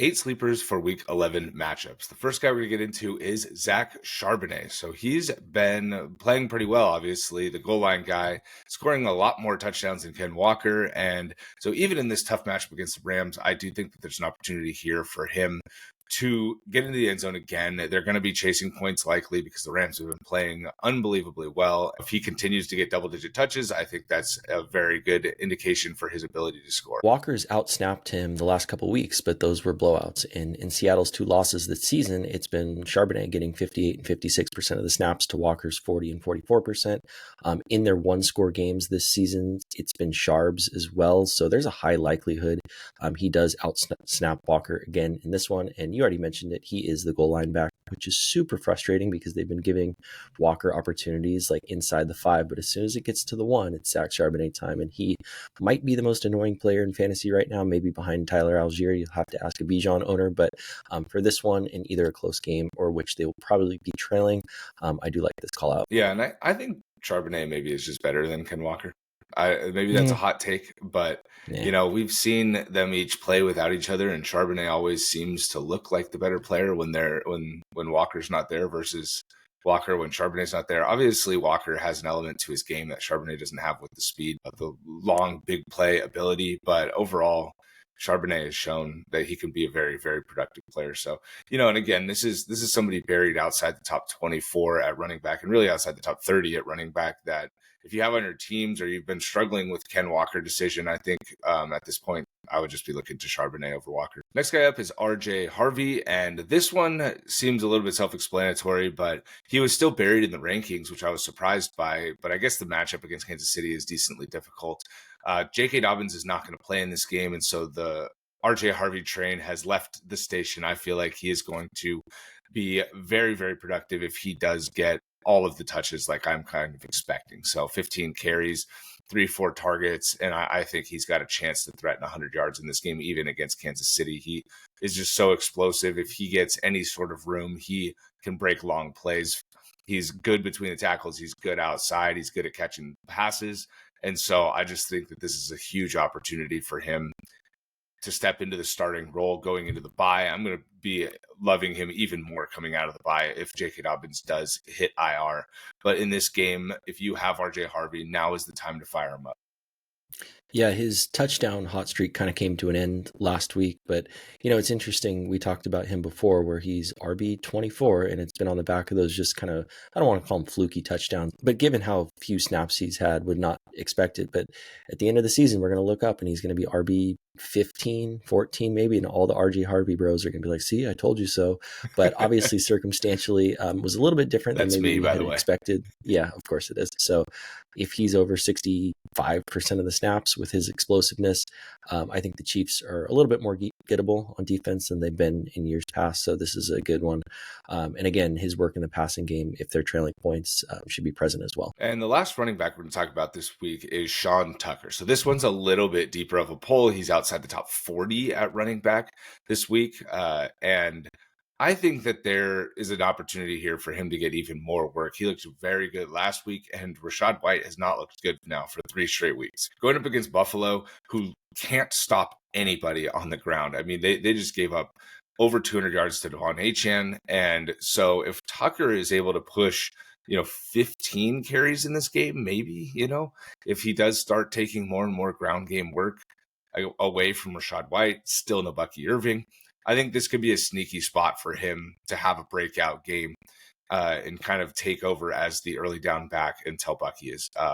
8 sleepers for week 11 matchups. The first guy we're going to get into is Zach Charbonnet. So he's been playing pretty well, obviously, the goal line guy, scoring a lot more touchdowns than Ken Walker. And so even in this tough matchup against the Rams, I do think that there's an opportunity here for him to get into the end zone again. They're going to be chasing points likely because the Rams have been playing unbelievably well. If he continues to get double-digit touches, I think that's a very good indication for his ability to score. Walker's outsnapped him the last couple of weeks, but those were blowouts. And in Seattle's 2 losses this season, it's been Charbonnet getting 58 and 56% of the snaps to Walker's 40 and 44%. In their 1-score games this season, it's been Charb's as well. So there's a high likelihood he does outsnap Walker again in this one. And you already mentioned it. He is the goal line back, which is super frustrating because they've been giving Walker opportunities like inside the 5. But as soon as it gets to the 1, it's Zach Charbonnet time. And he might be the most annoying player in fantasy right now, maybe behind Tyler Algier. You'll have to ask a Bijan owner. But for this one, in either a close game or which they will probably be trailing, I do like this call out. Yeah, and I think Charbonnet maybe is just better than Ken Walker. Maybe that's a hot take, but we've seen them each play without each other, and Charbonnet always seems to look like the better player when Walker's not there versus Walker when Charbonnet's not there. Obviously, Walker has an element to his game that Charbonnet doesn't have with the speed of the long, big play ability, but overall, Charbonnet has shown that he can be a very, very productive player. So, and again, this is somebody buried outside the top 24 at running back and really outside the top 30 at running back that if you have on your teams or you've been struggling with Ken Walker decision, I think at this point, I would just be looking to Charbonnet over Walker. Next guy up is RJ Harvey, and this one seems a little bit self-explanatory, but he was still buried in the rankings, which I was surprised by, but I guess the matchup against Kansas City is decently difficult. J.K. Dobbins is not going to play in this game, and so the RJ Harvey train has left the station. I feel like he is going to be very, very productive if he does get all of the touches like I'm kind of expecting. So 15 carries, 3-4 targets, and I think he's got a chance to threaten 100 yards in this game, even against Kansas City. He is just so explosive. If he gets any sort of room, he can break long plays. He's good between the tackles. He's good outside. He's good at catching passes. And so I just think that this is a huge opportunity for him to step into the starting role going into the bye. I'm going to be loving him even more coming out of the bye if J.K. Dobbins does hit IR. But in this game, if you have RJ Harvey, now is the time to fire him up. Yeah, his touchdown hot streak kind of came to an end last week, but it's interesting. We talked about him before where he's RB24 and it's been on the back of those just kind of, I don't want to call them fluky touchdowns, but given how few snaps he's had, would not expect it. But at the end of the season, we're going to look up and he's going to be RB15, 14 maybe, and all the RJ Harvey bros are going to be like, see, I told you so. But obviously circumstantially was a little bit different That's than maybe me, by the we way. had expected. Yeah, of course it is. So if he's over 65% of the snaps with his explosiveness, I think the Chiefs are a little bit more gettable on defense than they've been in years past. So this is a good one. And again, his work in the passing game, if they're trailing points, should be present as well. And the last running back we're going to talk about this week is Tre Tucker. So this one's a little bit deeper of a poll. He's outside the top 40 at running back this week. And I think that there is an opportunity here for him to get even more work. He looked very good last week, and Rachaad White has not looked good now for 3 straight weeks. Going up against Buffalo, who can't stop anybody on the ground. I mean, they just gave up over 200 yards to Devon Achane. And so if Tucker is able to push 15 carries in this game, maybe, if he does start taking more and more ground game work away from Rachaad White, still no Bucky Irving, I think this could be a sneaky spot for him to have a breakout game and kind of take over as the early down back until Bucky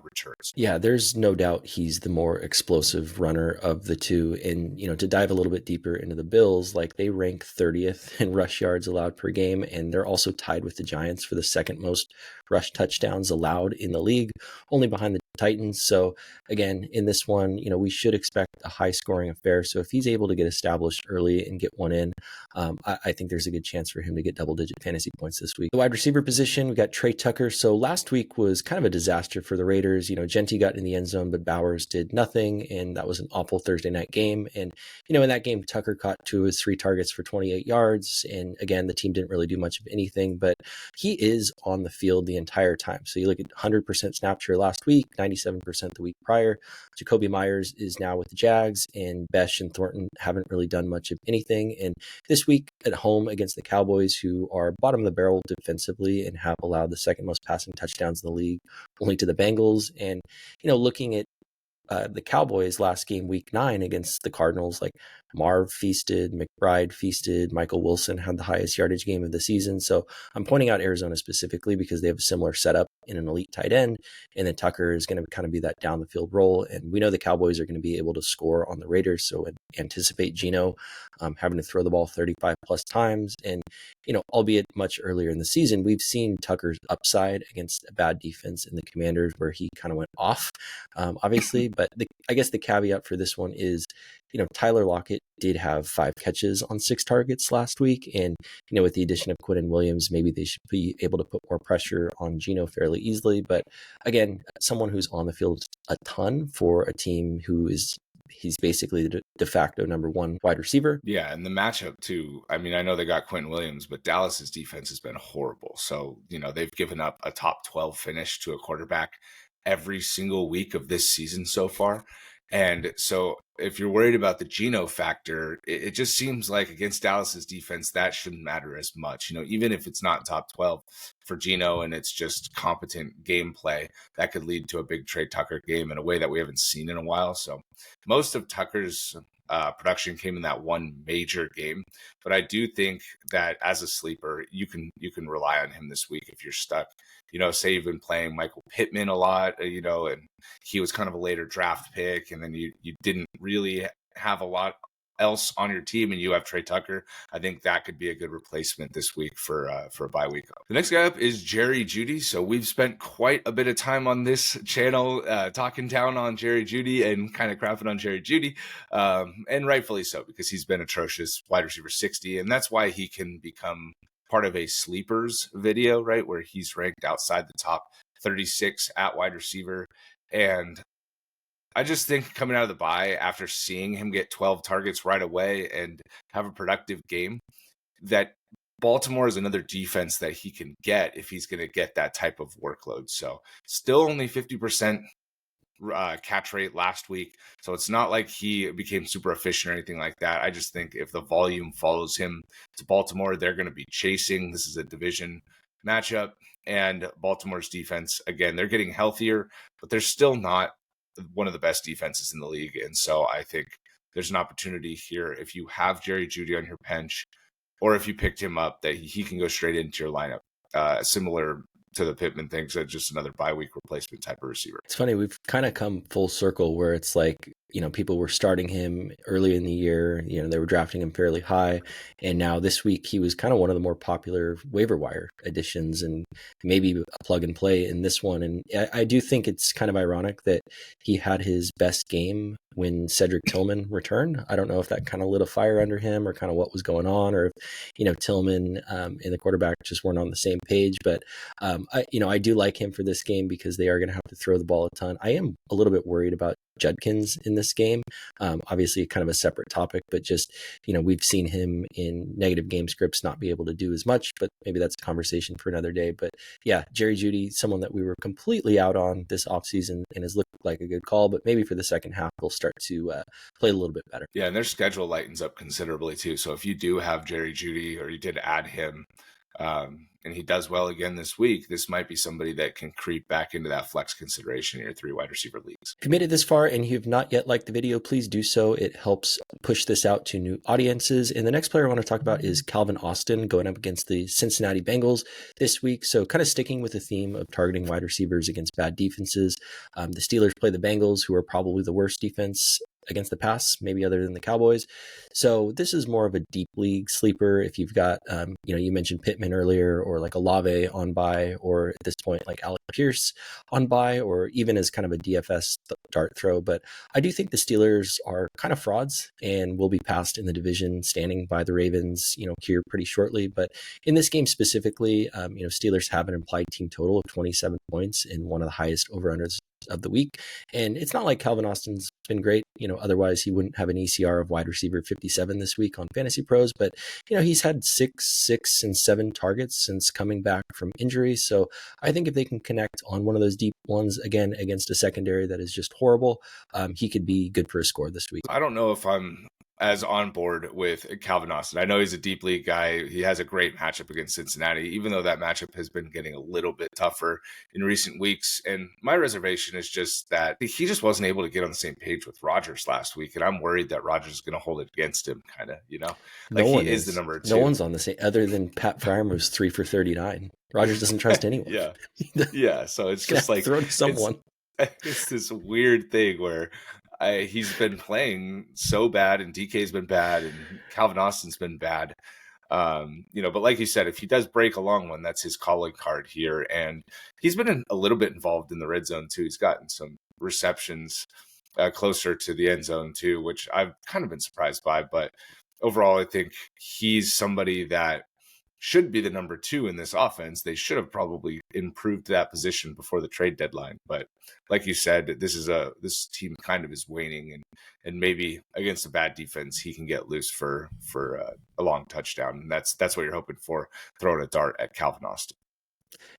returns. Yeah, there's no doubt he's the more explosive runner of the two. And, to dive a little bit deeper into the Bills, like they rank 30th in rush yards allowed per game. And they're also tied with the Giants for the second most rush touchdowns allowed in the league, only behind the Titans. So again, in this one, we should expect a high scoring affair. So if he's able to get established early and get one in, I think there's a good chance for him to get double-digit fantasy points this week. The wide receiver position, we got Tre Tucker. So last week was kind of a disaster for the Raiders. Genty got in the end zone, but Bowers did nothing, and that was an awful Thursday night game. And in that game, Tucker caught 2 of his 3 targets for 28 yards. And again, the team didn't really do much of anything, but he is on the field the entire time. So you look at 100% snap share last week, 97% the week prior. Jacoby Myers is now with the Jags, and Besh and Thornton haven't really done much of anything. And this week at home against the Cowboys, who are bottom of the barrel defensively and have allowed the second most passing touchdowns in the league, only to the Bengals. And, looking at the Cowboys last game, week 9 against the Cardinals, like Marv feasted, McBride feasted, Michael Wilson had the highest yardage game of the season. So I'm pointing out Arizona specifically because they have a similar setup in an elite tight end. And then Tucker is going to kind of be that down the field role. And we know the Cowboys are going to be able to score on the Raiders. So anticipate Geno having to throw the ball 35 plus times. And, albeit much earlier in the season, we've seen Tucker's upside against a bad defense in the Commanders where he kind of went off, obviously. But I guess the caveat for this one is, Tyler Lockett did have 5 catches on 6 targets last week. And, with the addition of Quinnen Williams, maybe they should be able to put more pressure on Geno fairly easily. But again, someone who's on the field a ton for a team he's basically the de facto number 1 wide receiver. Yeah, and the matchup too. I mean, I know they got Quentin Williams, but Dallas's defense has been horrible. So, they've given up a top 12 finish to a quarterback every single week of this season so far. And so if you're worried about the Geno factor, it just seems like against Dallas's defense, that shouldn't matter as much. Even if it's not top 12 for Geno and it's just competent gameplay, that could lead to a big Tre Tucker game in a way that we haven't seen in a while. So most of Tucker's production came in that one major game. But I do think that as a sleeper, you can rely on him this week if you're stuck. Say you've been playing Michael Pittman a lot, and he was kind of a later draft pick, and then you didn't really have a lot else on your team, and you have Tre Tucker. I think that could be a good replacement this week for a bye week. The next guy up is Jeudy. So we've spent quite a bit of time on this channel talking down on Jeudy and kind of crapping on Jeudy, and rightfully so, because he's been atrocious, wide receiver 60, and that's why he can become part of a sleepers video, right, where he's ranked outside the top 36 at wide receiver. And I just think coming out of the bye, after seeing him get 12 targets right away and have a productive game, that Baltimore is another defense that he can get if he's going to get that type of workload. So still only 50% catch rate last week. So it's not like he became super efficient or anything like that. I just think if the volume follows him to Baltimore, they're going to be chasing. This is a division matchup, and Baltimore's defense, again, they're getting healthier, but they're still not one of the best defenses in the league. And so I think there's an opportunity here if you have Jeudy on your bench, or if you picked him up, that he can go straight into your lineup, similar to the Pittman thing. So just another bye week replacement type of receiver. It's funny, we've kind of come full circle where it's like, people were starting him early in the year, they were drafting him fairly high. And now this week, he was kind of one of the more popular waiver wire additions and maybe a plug and play in this one. And I do think it's kind of ironic that he had his best game when Cedric Tillman returned. I don't know if that kind of lit a fire under him or kind of what was going on, or if, Tillman and the quarterback just weren't on the same page. But, I do like him for this game because they are going to have to throw the ball a ton. I am a little bit worried about Judkins in this game. Obviously kind of a separate topic, but just, we've seen him in negative game scripts not be able to do as much, but maybe that's a conversation for another day. But yeah, Jeudy, someone that we were completely out on this offseason and has looked like a good call, but maybe for the second half, they'll start to play a little bit better. Yeah, and their schedule lightens up considerably too. So if you do have Jeudy, or you did add him, and he does well again this week, this might be somebody that can creep back into that flex consideration in your 3 wide receiver leagues. If you made it this far and you have not yet liked the video, please do so. It helps push this out to new audiences. And the next player I want to talk about is Calvin Austin going up against the Cincinnati Bengals this week. So kind of sticking with the theme of targeting wide receivers against bad defenses. The Steelers play the Bengals, who are probably the worst defense against the pass, maybe other than the Cowboys. So this is more of a deep league sleeper. If you've got, you mentioned Pittman earlier, or like Olave on bye, or at this point, like Alec Pierce on bye, or even as kind of a DFS dart throw. But I do think the Steelers are kind of frauds and will be passed in the division standing by the Ravens, here pretty shortly. But in this game specifically, Steelers have an implied team total of 27 points and one of the highest over-unders of the week. And it's not like Calvin Austin's been great. Otherwise he wouldn't have an ECR of wide receiver 57 this week on Fantasy Pros. But, he's had 6 and 7 targets since coming back from injury. So I think if they can connect on one of those deep ones again against a secondary that is just horrible, he could be good for a score this week. I don't know if I'm as on board with Calvin Austin. I know he's a deep league guy. He has a great matchup against Cincinnati, even though that matchup has been getting a little bit tougher in recent weeks. And my reservation is just that he just wasn't able to get on the same page with Rodgers last week. And I'm worried that Rodgers is going to hold it against him, kind of, like he is the number 2. No one's on the same, other than Pat Fryermuth's 3 for 39. Rodgers doesn't trust anyone. Yeah. So it's just like throw to someone. It's this weird thing where he's been playing so bad, and DK's been bad, and Calvin Austin's been bad. But like you said, if he does break a long one, that's his calling card here. And he's been a little bit involved in the red zone too. He's gotten some receptions closer to the end zone too, which I've kind of been surprised by. But overall, I think he's somebody that should be the number 2 in this offense. They should have probably improved that position before the trade deadline. But like you said, this team kind of is waning, and maybe against a bad defense, he can get loose for a long touchdown. And that's what you're hoping for, throwing a dart at Calvin Austin.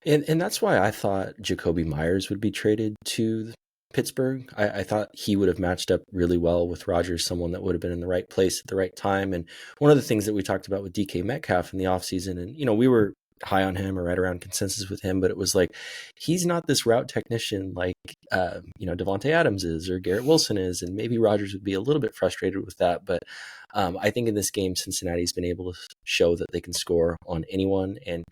And that's why I thought Jacoby Myers would be traded to Pittsburgh. I thought he would have matched up really well with Rodgers, someone that would have been in the right place at the right time. And one of the things that we talked about with DK Metcalf in the offseason, and we were high on him or right around consensus with him, but it was like, he's not this route technician like, Devontae Adams is, or Garrett Wilson is, and maybe Rodgers would be a little bit frustrated with that. But I think in this game, Cincinnati's been able to show that they can score on anyone. And,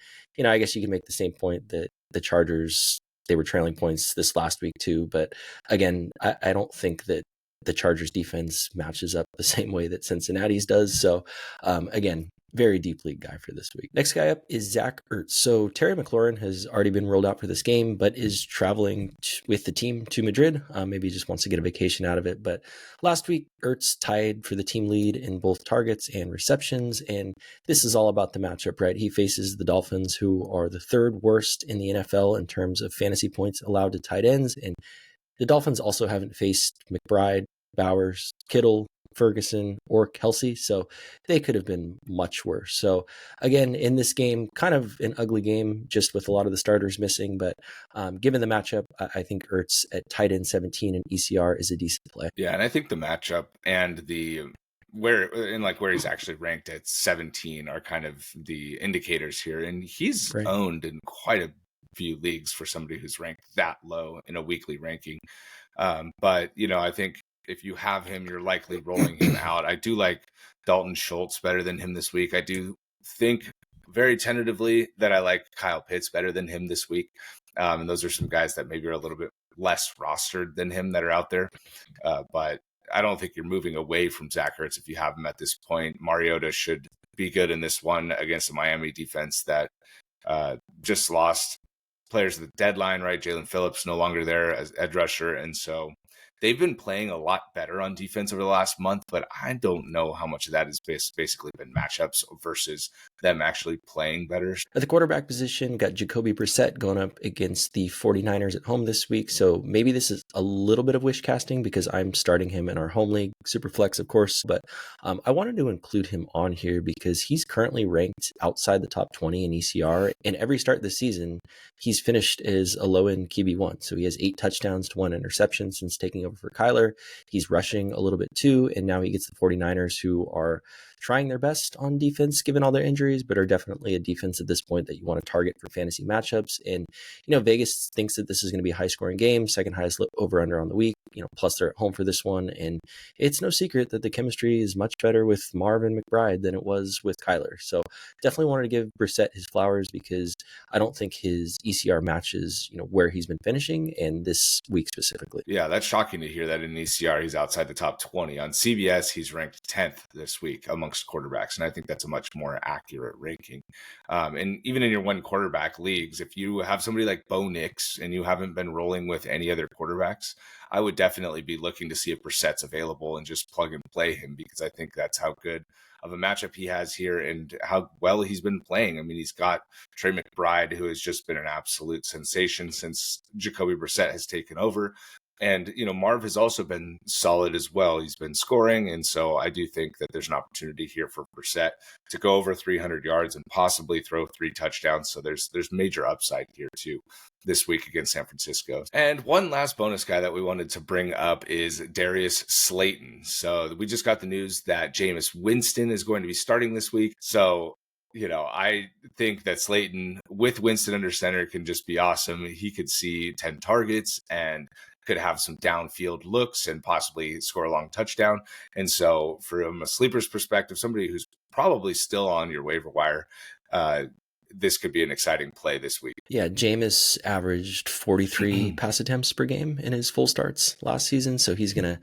I guess you can make the same point that the Chargers, they were trailing points this last week too. But again, I don't think that the Chargers defense matches up the same way that Cincinnati's does. So again, very deep league guy for this week. Next guy up is Zach Ertz. So Terry McLaurin has already been rolled out for this game, but is traveling with the team to Madrid. Maybe he just wants to get a vacation out of it. But last week, Ertz tied for the team lead in both targets and receptions. And this is all about the matchup, right? He faces the Dolphins, who are the 3rd worst in the NFL in terms of fantasy points allowed to tight ends. And the Dolphins also haven't faced McBride, Bowers, Kittle, Ferguson, or Kelsey, so they could have been much worse. So again, in this game, kind of an ugly game, just with a lot of the starters missing. But given the matchup, I think Ertz at tight end 17 and ECR is a decent play. Yeah, and I think the matchup and where he's actually ranked at 17 are kind of the indicators here. And he's owned in quite a few leagues for somebody who's ranked that low in a weekly ranking. But I think if you have him, you're likely rolling him out. I do like Dalton Schultz better than him this week. I do think very tentatively that I like Kyle Pitts better than him this week. And those are some guys that maybe are a little bit less rostered than him that are out there. But I don't think you're moving away from Zach Ertz if you have him at this point. Mariota should be good in this one against a Miami defense that just lost players at the deadline, right? Jalen Phillips no longer there as edge rusher. And so they've been playing a lot better on defense over the last month, but I don't know how much of that has basically been matchups versus them actually playing better. At the quarterback position, got Jacoby Brissett going up against the 49ers at home this week. So maybe this is a little bit of wish casting because I'm starting him in our home league, Superflex, of course. But I wanted to include him on here because he's currently ranked outside the top 20 in ECR. And every start this season, he's finished as a low-end QB1. So he has 8 touchdowns to 1 interception since taking over for Kyler. He's rushing a little bit too. And now he gets the 49ers, who are trying their best on defense given all their injuries, but are definitely a defense at this point that you want to target for fantasy matchups. And, Vegas thinks that this is going to be a high scoring game, second highest over under on the week, plus they're at home for this one. And it's no secret that the chemistry is much better with Marvin McBride than it was with Kyler. So definitely wanted to give Brissett his flowers because I don't think his ECR matches, where he's been finishing and this week specifically. Yeah, that's shocking to hear that in ECR he's outside the top 20. On CBS, he's ranked 10th this week amongst quarterbacks, and I think that's a much more accurate ranking. And even in your one quarterback leagues, if you have somebody like Bo Nix and you haven't been rolling with any other quarterbacks, I would definitely be looking to see if Brissett's available and just plug and play him, because I think that's how good of a matchup he has here and how well he's been playing. I mean, he's got Trey McBride, who has just been an absolute sensation since Jacoby Brissett has taken over. And, Marv has also been solid as well. He's been scoring. And so I do think that there's an opportunity here for Brissett to go over 300 yards and possibly throw 3 touchdowns. So there's major upside here too this week against San Francisco. And one last bonus guy that we wanted to bring up is Darius Slayton. So we just got the news that Jameis Winston is going to be starting this week. So I think that Slayton with Winston under center can just be awesome. He could see 10 targets and could have some downfield looks and possibly score a long touchdown. And so from a sleeper's perspective, somebody who's probably still on your waiver wire, this could be an exciting play this week. Yeah, Jameis averaged 43 pass attempts per game in his full starts last season, so he's going to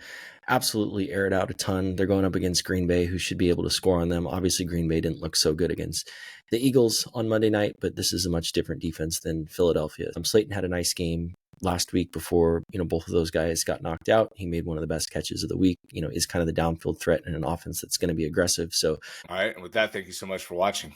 absolutely air it out a ton. They're going up against Green Bay, who should be able to score on them. Obviously, Green Bay didn't look so good against the Eagles on Monday night, but this is a much different defense than Philadelphia. Slayton had a nice game last week before, both of those guys got knocked out. He made one of the best catches of the week, is kind of the downfield threat in an offense that's going to be aggressive. So, all right. And with that, thank you so much for watching.